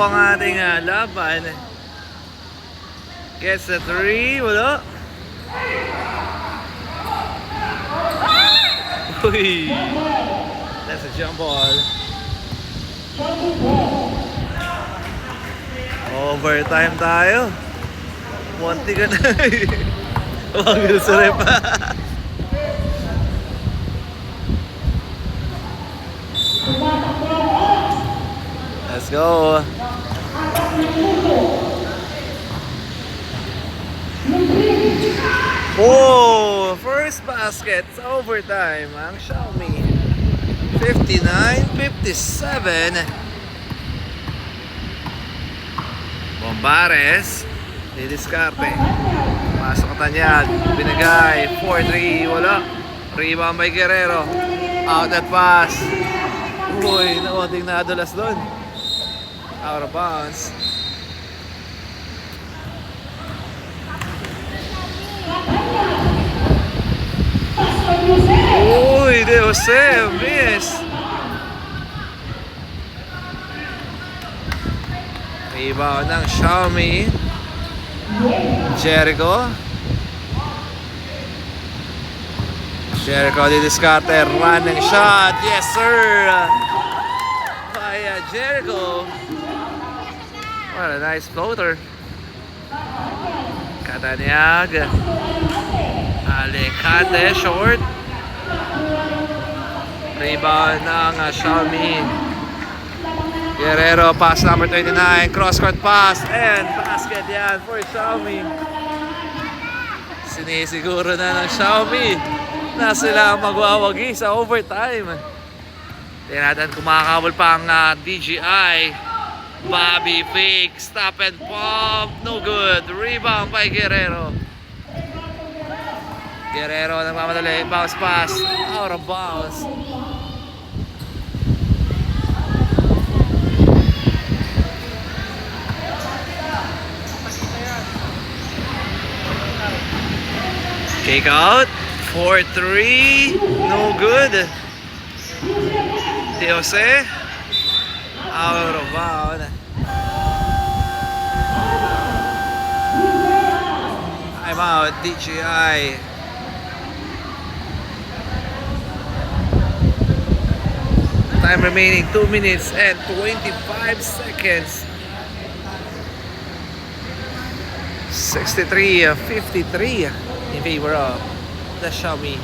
Ang ating laban. Gets the 3, wala. Uy, that's a jump ball. Overtime tayo. Munti ka na. Huwag gusto rin pa. Let's go. Oh, first basket sa overtime ang Xiaomi. 59-57. Bombares didiskarte. Pasok ka Tanyag. Binigay 4-3, wala. Rebound by Guerrero. Out that pass. Uy, naunting nadulas doon. Out of bounds. Uy, De Jose, miss. Rebound ng Xiaomi. Jericho didiskarte. Running shot. Yes sir. By Jericho. What a nice floater. Katanyag. Alicante short. Rebound ng Xiaomi. Guerrero, pass number 29. Cross-court pass. And basket yan for Xiaomi. Sinisiguro na ng Xiaomi na sila magwawagi sa overtime. Tingnan natin kung makakabol pa ang DGI. Bobby fake. Stop and pump. No good. Rebound by Guerrero. Guerrero nagmamadali. Bounce pass. Out of bounds. Kick out. 4-3. No good. De Jose. Out of bounds. I'm out. DGI. Time remaining 2 minutes and 25 seconds. 63-53 in favor of the Xiaomi.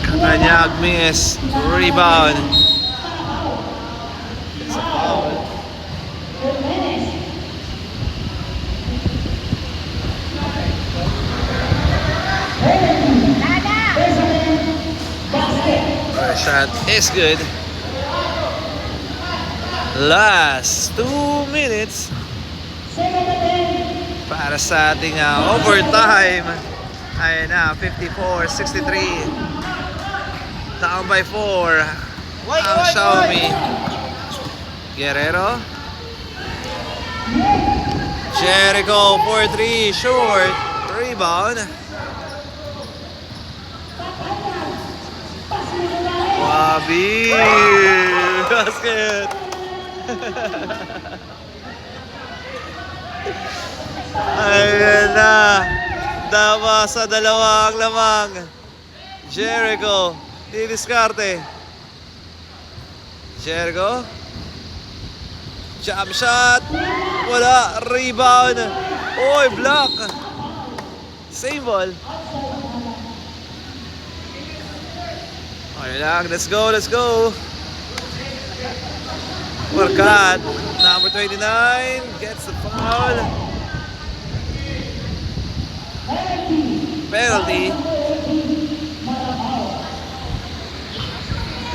Katanyag miss. Rebound. It's a foul. The shot is good. Last 2 minutes para sa ating overtime. Ayun na, 54-63. Down by 4 ang Xiaomi. Guerrero. Jericho 4-3 short. Rebound. Bobby. Basket. Ayun na. Dama sa dalawang lamang. Jericho didiskarte. Jericho. Jump shot. Wala. Rebound. Oy, block. Same ball. Okay lang. Let's go. Let's go. Markat. Number 29 gets the foul. Penalty.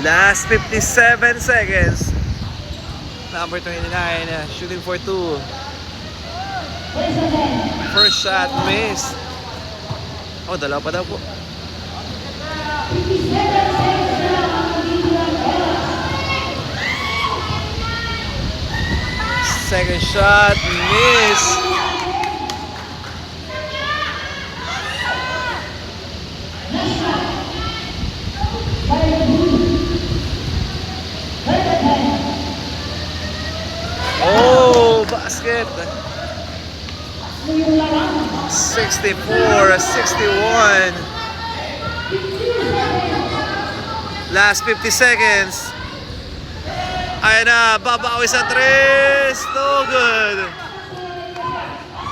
Last 57 seconds. Number 29, shooting for 2. First shot, miss. Oh, dalawa pa daw po. Second shot, miss. Oh, basket. 64-61. Last 50 seconds. Ayan na, babawi sa 3. No good.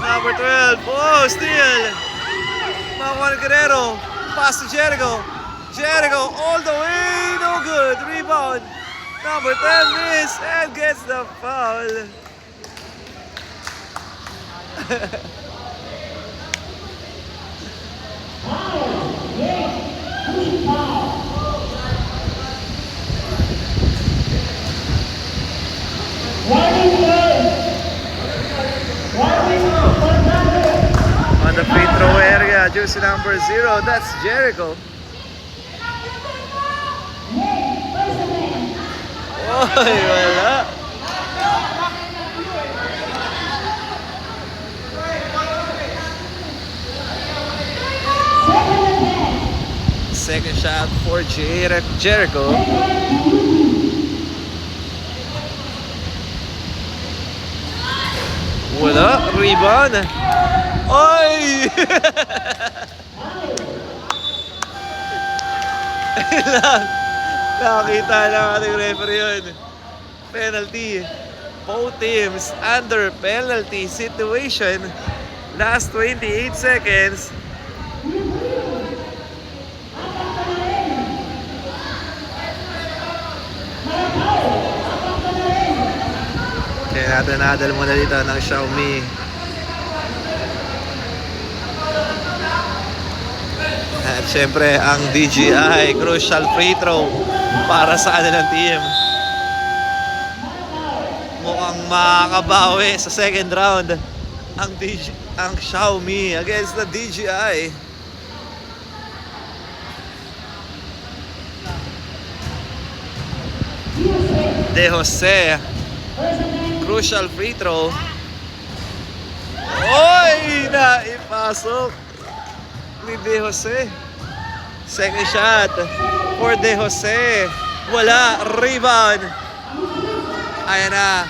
Number 12. Oh, steal. Juan Guerrero. Pass to Jericho. Jericho all the way. No good. Rebound. Number 10 miss and gets the foul. On the free throw area, jersey number 0, that's Jericho. Oy, wala. Second shot for Jericho. Wala, rebound. Oy! Nakita lang ating referee yun. Penalty. Both teams under penalty situation. Last 28 seconds. Kaya natin nadal muna dito ng Xiaomi. At syempre ang DGI crucial free throw para sa kanilang team. Mukhang makakabawi sa second round ang Xiaomi against the DGI. De Jose, crucial free throw. Oy! Naipasok ni De Jose. Second shot for De Jose. Wala. Rebound. Ayan na.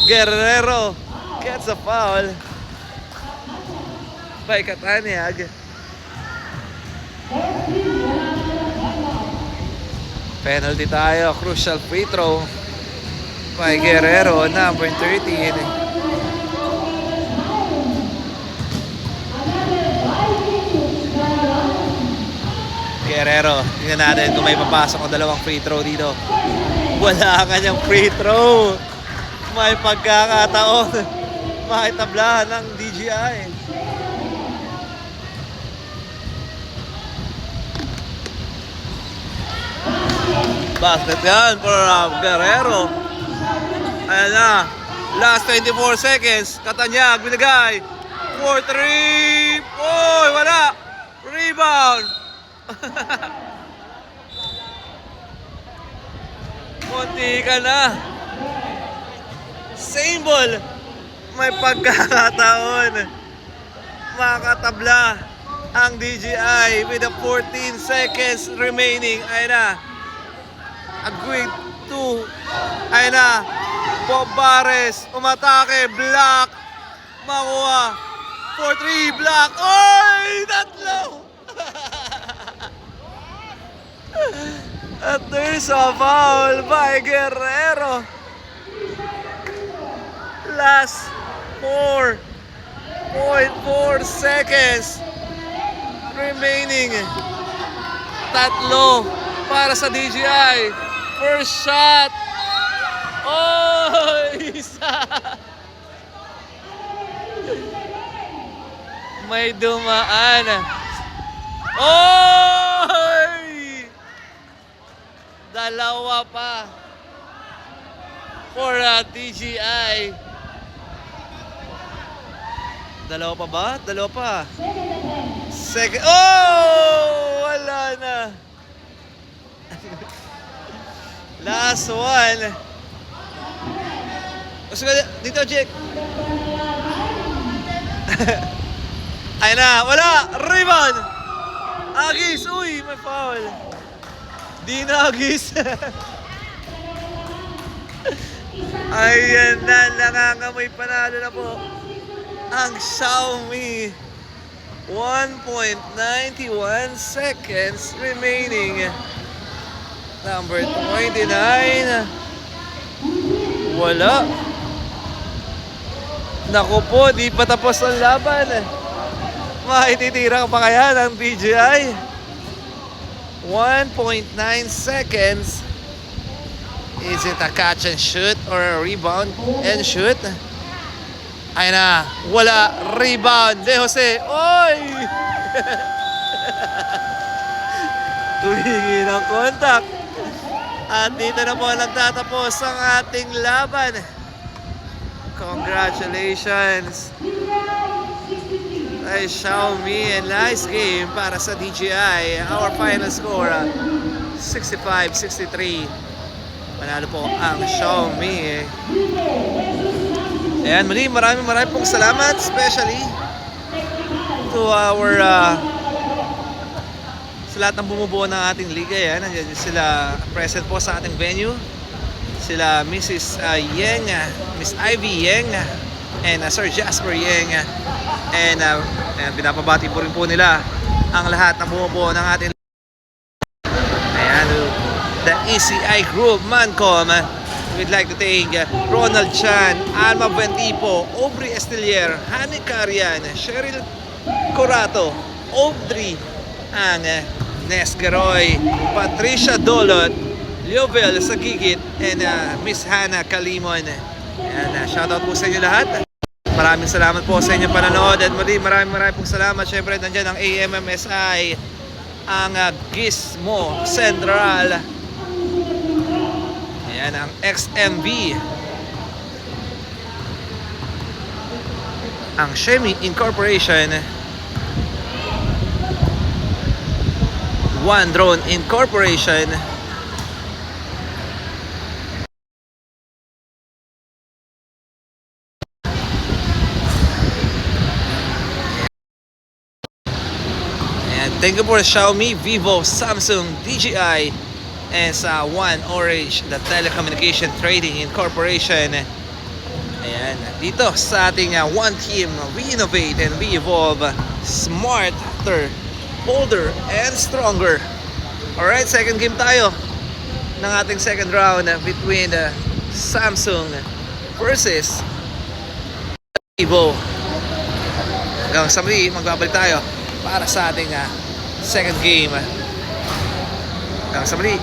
Guerrero gets a foul by Cataniag. Penalty tayo. Crucial free throw by Guerrero, number 13. Guerrero, tingnan natin kung may papasok ang dalawang free throw dito. Wala kanyang free throw. May pagkakataon makitabla ng DGI. Basket yan for Guerrero. Ayan na. Last 24 seconds. Cataniag, binigay. 4-3. Oy, wala. Rebound. Munti ka na. Same ball. May pagkakataon. Makatabla ang DGI with the 14 seconds remaining. Ayan na. Agreed to. Ayan na. Bob Bares, umatake, block, makuha, 4-3, block, oy, tatlo! At there's a foul by Guerrero. Last 4.4 seconds remaining. Tatlo para sa DGI. First shot. Oh, isa. May dumaan. Oy! Dalawa pa. for DGI. Dalawa pa ba? Dalawa pa. Second. Oh! Wala na. Last one. Dito, Jake. Ay na, wala! Rebound! Agis! Uy, may foul. Di na, Agis. Ayan na, nangangamoy panalo na po ang Xiaomi. 1.91 seconds remaining. Number 29. Wala. Naku po, di pa tapos ang laban. Maititira pa kaya ng DJI? 1.9 seconds. Is it a catch and shoot or a rebound and shoot? Ay na, wala. Rebound de Jose. Oy! Tumingi ng contact. At dito na po nagtatapos ang ating laban. Congratulations ay Xiaomi, and nice game para sa DJI. Our final score 65-63. Manalo po ang Xiaomi. Ayan, muli maraming pong salamat, especially to our sa lahat ng bumubuo ng ating liga. Yan, nandiyan sila present po sa ating venue. Sila Mrs. Yeng, Miss Ivy Yeng, and Sir Jasper Yeng. And pinapabati po rin po nila ang lahat na bumubuo ng ating ayan, the ECI Group, Mancom. We'd like to thank Ronald Chan, Alma Buentipo, Aubrey Estelier, Hani Carian, Cheryl Corato, Audrey Ang, Nes Garoy, Patricia Dolot, Leovel Sagigit, and Miss Hannah Kalimon. And shoutout po sa inyo lahat. Maraming salamat po sa inyong panonood. At muli maraming pong salamat. Siyempre nandyan ang AMMSI, ang Gizmo Central, ayan ang XMV, ang Shemi Incorporation, One Drone Incorporation, thank you for Xiaomi, Vivo, Samsung, DJI, and sa One Orange, the Telecommunication Trading Incorporation. Ayan, dito sa ating One Team, we innovate and we evolve, smarter, bolder, and stronger. Alright, second game tayo ng ating second round between Samsung versus Vivo. Hanggang sa muli, magbabalik tayo para sa ating second game. Hanggang sa muli.